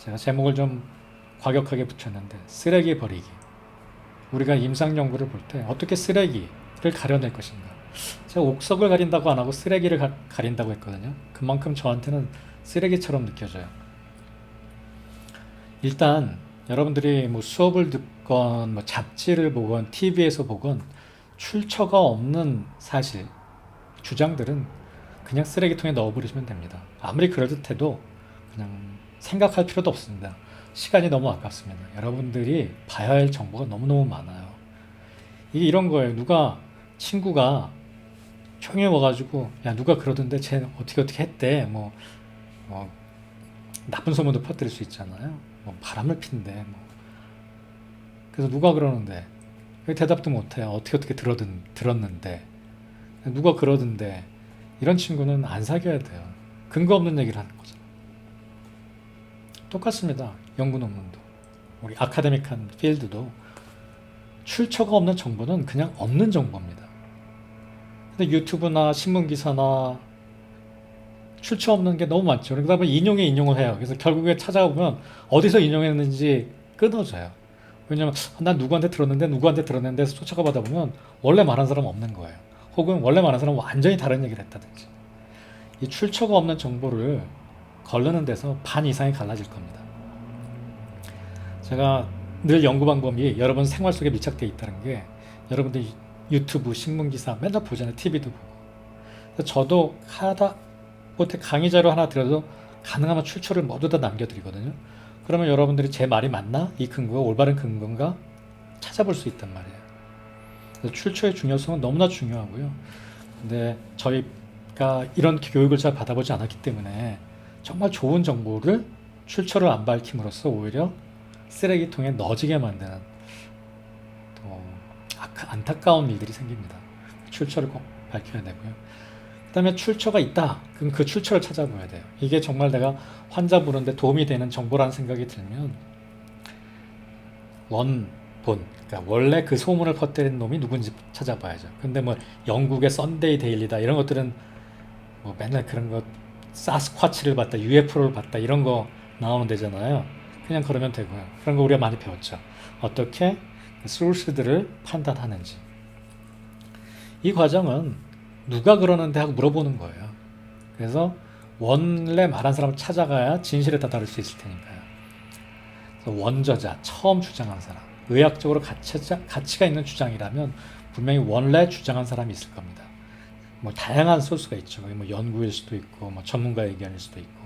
제가 제목을 좀 과격하게 붙였는데 쓰레기 버리기. 우리가 임상 연구를 볼 때 어떻게 쓰레기를 가려낼 것인가. 제가 옥석을 가린다고 안 하고 쓰레기를 가린다고 했거든요. 그만큼 저한테는 쓰레기처럼 느껴져요. 일단 여러분들이 뭐 수업을 듣건 뭐 잡지를 보건 TV에서 보건 출처가 없는 사실, 주장들은 그냥 쓰레기통에 넣어버리시면 됩니다. 아무리 그럴듯해도 그냥 생각할 필요도 없습니다. 시간이 너무 아깝습니다. 여러분들이 봐야 할 정보가 너무너무 많아요. 이게 이런 거예요. 친구가 총에 와가지고, 야, 누가 그러던데 쟤 어떻게 했대. 뭐, 나쁜 소문도 퍼뜨릴 수 있잖아요. 뭐, 바람을 핀대. 뭐. 그래서 누가 그러는데, 대답도 못해요. 어떻게 들었는데. 누가 그러던데. 이런 친구는 안 사귀어야 돼요. 근거 없는 얘기를 하는 거죠. 똑같습니다. 연구 논문도. 우리 아카데믹한 필드도 출처가 없는 정보는 그냥 없는 정보입니다. 근데 유튜브나 신문기사나 출처 없는 게 너무 많죠. 그러다 보면 인용을 해요. 그래서 결국에 찾아보면 어디서 인용했는지 끊어져요. 왜냐면 난 누구한테 들었는데 해서 쫓아가다 보면 원래 말한 사람 없는 거예요. 혹은 원래 말한 사람은 완전히 다른 얘기를 했다든지. 이 출처가 없는 정보를 거르는 데서 반 이상이 갈라질 겁니다. 제가 늘 연구 방법이 여러분 생활 속에 밀착되어 있다는 게 여러분들 유튜브, 신문기사 맨날 보잖아요. TV도 보고. 그래서 저도 못해 강의 자료 하나 들어도 가능하면 출처를 모두 다 남겨드리거든요. 그러면 여러분들이 제 말이 맞나? 이 근거가 올바른 근거인가? 찾아볼 수 있단 말이에요. 그래서 출처의 중요성은 너무나 중요하고요. 근데 저희가 이런 교육을 잘 받아보지 않았기 때문에 정말 좋은 정보를 출처를 안 밝힘으로써 오히려 쓰레기통에 넣어지게 만드는 또 안타까운 일들이 생깁니다. 출처를 꼭 밝혀야 되고요. 그 다음에 출처가 있다. 그럼 그 출처를 찾아봐야 돼요. 이게 정말 내가 환자 보는데 도움이 되는 정보라는 생각이 들면 그러니까 원래 그 소문을 퍼뜨린 놈이 누군지 찾아봐야죠. 근데 뭐 영국의 썬데이 데일리다 이런 것들은 뭐 맨날 그런 거 사스쿼치를 봤다, UFO를 봤다 이런 거 나오면 되잖아요. 그냥 그러면 되고요. 그런 거 우리가 많이 배웠죠. 어떻게 소스들을 판단하는지. 이 과정은 누가 그러는데 하고 물어보는 거예요. 그래서 원래 말한 사람을 찾아가야 진실에 다다를 수 있을 테니까요. 그래서 원저자, 처음 주장한 사람, 의학적으로 가치가 있는 주장이라면 분명히 원래 주장한 사람이 있을 겁니다. 뭐 다양한 소스가 있죠. 뭐 연구일 수도 있고, 뭐 전문가의 의견일 수도 있고.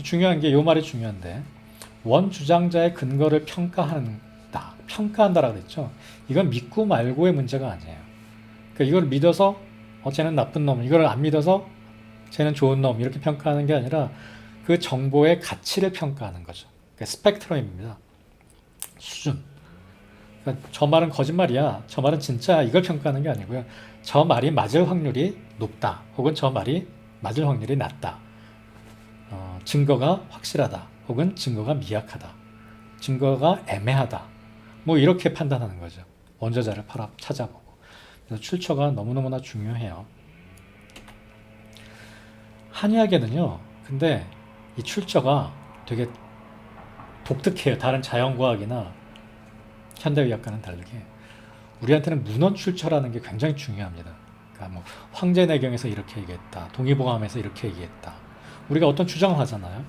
중요한 게 요 말이 중요한데 원 주장자의 근거를 평가한다라고 그랬죠. 이건 믿고 말고의 문제가 아니에요. 그러니까 이걸 믿어서 쟤는 나쁜 놈, 이걸 안 믿어서 쟤는 좋은 놈 이렇게 평가하는 게 아니라 그 정보의 가치를 평가하는 거죠. 그러니까 스펙트럼입니다. 수준. 그러니까 저 말은 거짓말이야, 저 말은 진짜 이걸 평가하는 게 아니고요. 저 말이 맞을 확률이 높다, 혹은 저 말이 맞을 확률이 낮다. 증거가 확실하다, 혹은 증거가 미약하다, 증거가 애매하다. 뭐 이렇게 판단하는 거죠. 원저자를 찾아보고. 그래서 출처가 너무너무나 중요해요. 한의학에는요, 근데 이 출처가 되게 독특해요. 다른 자연과학이나 현대의학과는 다르게. 우리한테는 문헌 출처라는 게 굉장히 중요합니다. 그러니까 뭐 황제내경에서 이렇게 얘기했다, 동의보감에서 이렇게 얘기했다. 우리가 어떤 주장을 하잖아요.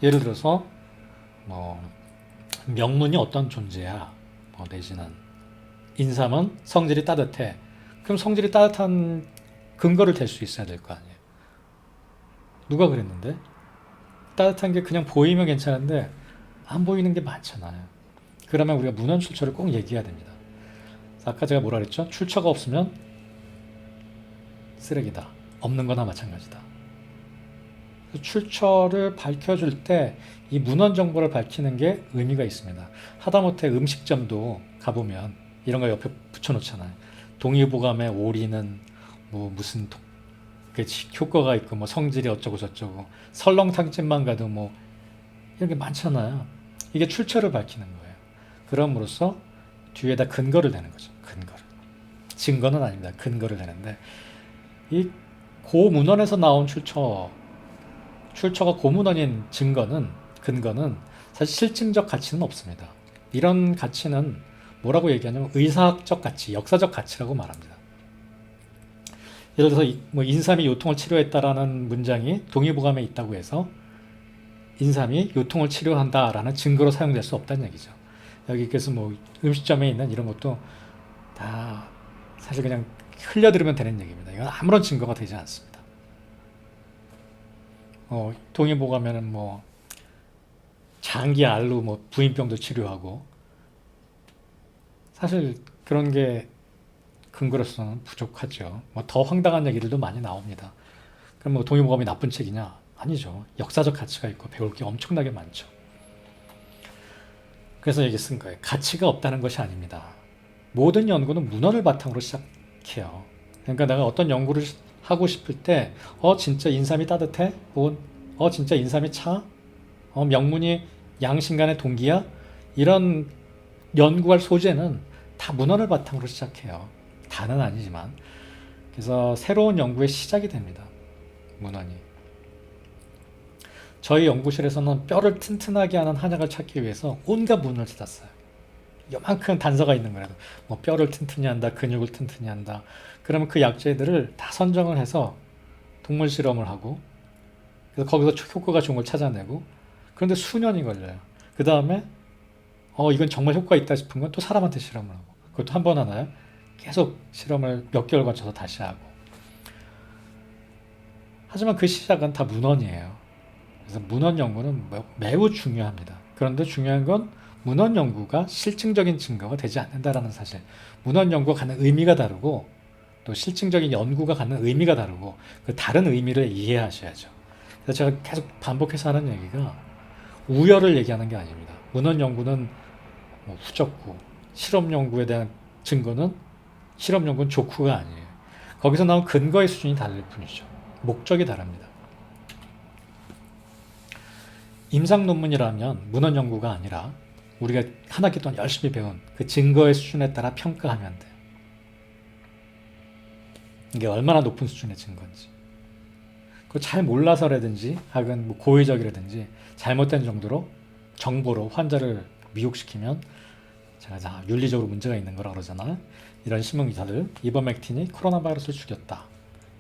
예를 들어서 뭐 명문이 어떤 존재야, 뭐 내지는 인삼은 성질이 따뜻해. 그럼 성질이 따뜻한 근거를 댈 수 있어야 될 거 아니에요. 누가 그랬는데? 따뜻한 게 그냥 보이면 괜찮은데 안 보이는 게 많잖아요. 그러면 우리가 문헌 출처를 꼭 얘기해야 됩니다. 아까 제가 뭐라 그랬죠? 출처가 없으면 쓰레기다. 없는 거나 마찬가지다. 출처를 밝혀줄 때 이 문헌 정보를 밝히는 게 의미가 있습니다. 하다못해 음식점도 가보면 이런 거 옆에 붙여놓잖아요. 동의보감에 오리는 뭐 무슨 효과가 있고 뭐 성질이 어쩌고 저쩌고, 설렁탕집만 가도 뭐 이런 게 많잖아요. 이게 출처를 밝히는 거예요. 그럼으로써 뒤에다 근거를 대는 거죠. 근거를. 증거는 아닙니다. 근거를 대는데 이 고문헌에서 나온 출처가 고문헌인 증거는 근거는 사실 실증적 가치는 없습니다. 이런 가치는 뭐라고 얘기하냐면 의사학적 가치, 역사적 가치라고 말합니다. 예를 들어서 뭐 인삼이 요통을 치료했다라는 문장이 동의보감에 있다고 해서 인삼이 요통을 치료한다라는 증거로 사용될 수 없다는 얘기죠. 여기 그래서 뭐 음식점에 있는 이런 것도 다 사실 그냥 흘려들으면 되는 얘기입니다. 이건 아무런 증거가 되지 않습니다. 동의보감에는 뭐 장기 알로 뭐 부인병도 치료하고 사실 그런 게 근거로서는 부족하죠. 뭐 더 황당한 얘기들도 많이 나옵니다. 그럼 뭐 동의보감이 나쁜 책이냐? 아니죠. 역사적 가치가 있고 배울 게 엄청나게 많죠. 그래서 여기 쓴 거예요. 가치가 없다는 것이 아닙니다. 모든 연구는 문헌을 바탕으로 시작해요. 그러니까 내가 어떤 연구를 하고 싶을 때, 진짜 인삼이 따뜻해? 혹은, 진짜 인삼이 차? 명문이 양심간의 동기야? 이런 연구할 소재는 다 문헌을 바탕으로 시작해요. 다는 아니지만. 그래서 새로운 연구의 시작이 됩니다. 문헌이. 저희 연구실에서는 뼈를 튼튼하게 하는 한약을 찾기 위해서 온갖 문헌을 찾았어요. 요만큼 단서가 있는 거라도 뭐 뼈를 튼튼히 한다, 근육을 튼튼히 한다. 그러면 그 약재들을 다 선정을 해서 동물 실험을 하고 그래서 거기서 효과가 좋은 걸 찾아내고 그런데 수년이 걸려요. 그 다음에 이건 정말 효과 있다 싶은 건 또 사람한테 실험을 하고 그것도 한 번 하나요? 계속 실험을 몇 개월 거쳐서 다시 하고 하지만 그 시작은 다 문헌이에요. 그래서 문헌 연구는 매우 중요합니다. 그런데 중요한 건 문헌 연구가 실증적인 증거가 되지 않는다라는 사실. 문헌 연구가 갖는 의미가 다르고 또 실증적인 연구가 갖는 의미가 다르고 그 다른 의미를 이해하셔야죠. 그래서 제가 계속 반복해서 하는 얘기가 우열을 얘기하는 게 아닙니다. 문헌 연구는 뭐 후적구, 실험 연구에 대한 증거는 실험 연구는 족구가 아니에요. 거기서 나온 근거의 수준이 다를 뿐이죠. 목적이 다릅니다. 임상 논문이라면 문헌 연구가 아니라 우리가 한 학기 동안 열심히 배운 그 증거의 수준에 따라 평가하면 돼. 이게 얼마나 높은 수준의 증거인지. 그걸 잘 몰라서라든지 혹은 뭐 고의적이라든지 잘못된 정도로 정보로 환자를 미혹시키면 제가 윤리적으로 문제가 있는 거라 그러잖아요. 이런 신문 기사들 이버맥틴이 코로나 바이러스를 죽였다.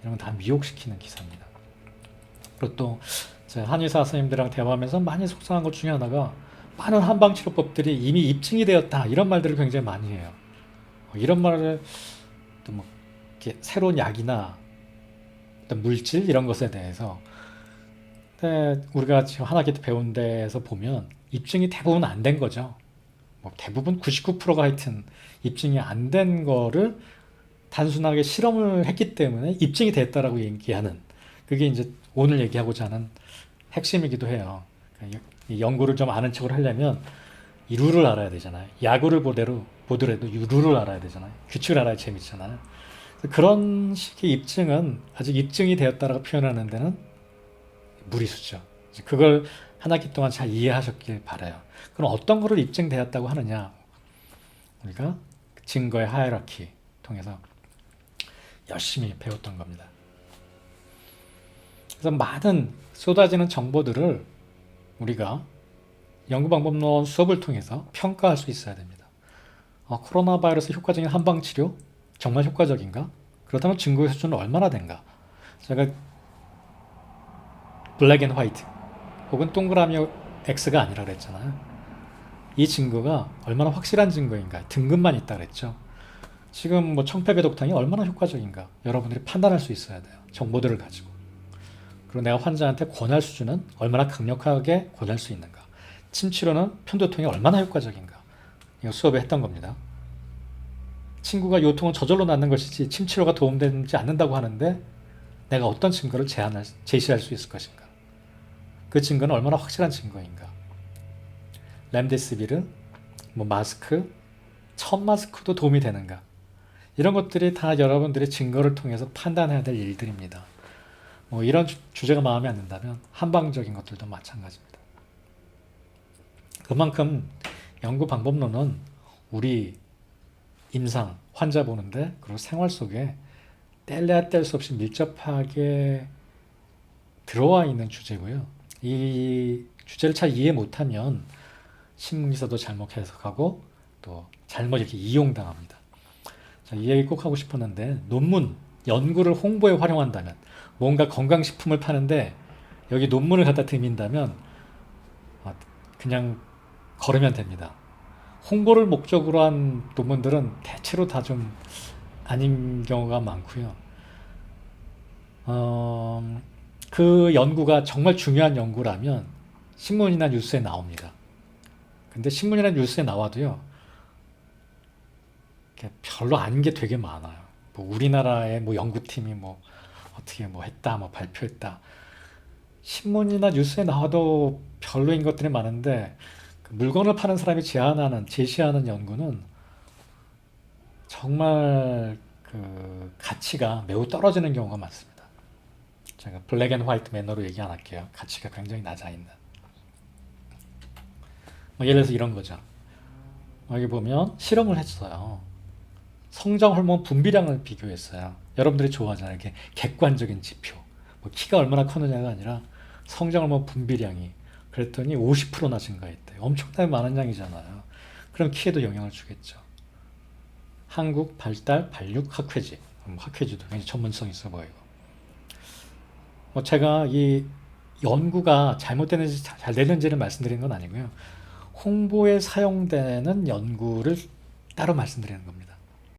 이런 건 다 미혹시키는 기사입니다. 그리고 또 제가 한의사 선생님들이랑 대화하면서 많이 속상한 것 중에 하나가 많은 한방치료법들이 이미 입증이 되었다. 이런 말들을 굉장히 많이 해요. 이런 말을 또 뭐 새로운 약이나 어떤 물질 이런 것에 대해서 근데 우리가 지금 한 학기 때 배운 데에서 보면 입증이 대부분 안 된 거죠. 뭐 대부분 99%가 하여튼 입증이 안 된 거를 단순하게 실험을 했기 때문에 입증이 됐다라고 얘기하는 그게 이제 오늘 얘기하고자 하는 핵심이기도 해요. 이 연구를 좀 아는 척을 하려면 이 룰을 알아야 되잖아요. 야구를 보더라도 이 룰을 알아야 되잖아요. 규칙을 알아야 재밌잖아요. 그런 식의 입증은 아직 입증이 되었다라고 표현하는 데는 무리수죠. 그걸 한 학기 동안 잘 이해하셨길 바라요. 그럼 어떤 거를 입증되었다고 하느냐? 우리가 증거의 하이라키 통해서 열심히 배웠던 겁니다. 그래서 많은 쏟아지는 정보들을 우리가 연구방법론 수업을 통해서 평가할 수 있어야 됩니다. 코로나 바이러스 효과적인 한방치료? 정말 효과적인가? 그렇다면 증거의 수준은 얼마나 된가? 제가 블랙 앤 화이트 혹은 동그라미 X가 아니라 그랬잖아요. 이 증거가 얼마나 확실한 증거인가? 등급만 있다 그랬죠. 지금 뭐 청패배독탕이 얼마나 효과적인가? 여러분들이 판단할 수 있어야 돼요. 정보들을 가지고. 그리고 내가 환자한테 권할 수준은 얼마나 강력하게 권할 수 있는가? 침치료는 편도통이 얼마나 효과적인가? 이거 수업에 했던 겁니다. 친구가 요통은 저절로 낫는 것이지 침치료가 도움되지 않는다고 하는데 내가 어떤 증거를 제시할 수 있을 것인가? 그 증거는 얼마나 확실한 증거인가? 렘데시비르, 뭐 마스크, 첫 마스크도 도움이 되는가? 이런 것들이 다 여러분들의 증거를 통해서 판단해야 될 일들입니다. 뭐 이런 주제가 마음에 안 든다면 한방적인 것들도 마찬가지입니다. 그만큼 연구 방법론은 우리 임상, 환자 보는데 그리고 생활 속에 뗄래야 뗄 수 없이 밀접하게 들어와 있는 주제고요. 이 주제를 잘 이해 못하면 신문기사도 잘못 해석하고 또 잘못 이렇게 이용당합니다. 자, 이 얘기 꼭 하고 싶었는데 논문, 연구를 홍보에 활용한다면 뭔가 건강식품을 파는데 여기 논문을 갖다 드민다면 그냥 걸으면 됩니다. 홍보를 목적으로 한 논문들은 대체로 다 좀 아닌 경우가 많고요. 그 연구가 정말 중요한 연구라면 신문이나 뉴스에 나옵니다. 근데 신문이나 뉴스에 나와도요, 별로 아닌 게 되게 많아요. 뭐 우리나라의 뭐 연구팀이 뭐 어떻게 뭐 했다, 뭐 발표했다. 신문이나 뉴스에 나와도 별로인 것들이 많은데 그 물건을 파는 사람이 제시하는 연구는 정말 그 가치가 매우 떨어지는 경우가 많습니다. 제가 블랙 앤 화이트 매너로 얘기 안 할게요. 가치가 굉장히 낮아 있는. 예를 들어서 이런 거죠. 여기 보면 실험을 했어요. 성장 호르몬 분비량을 비교했어요. 여러분들이 좋아하잖아요. 이렇게 객관적인 지표. 뭐 키가 얼마나 컸느냐가 아니라 성장 호르몬 분비량이. 그랬더니 50%나 증가했대요. 엄청나게 많은 양이잖아요. 그럼 키에도 영향을 주겠죠. 한국 발달 발육 학회지. 학회지도 굉장히 전문성 있어 보이고. 제가 이 연구가 잘못되는지 잘 되는지를 말씀드리는 건 아니고요. 홍보에 사용되는 연구를 따로 말씀드리는 겁니다.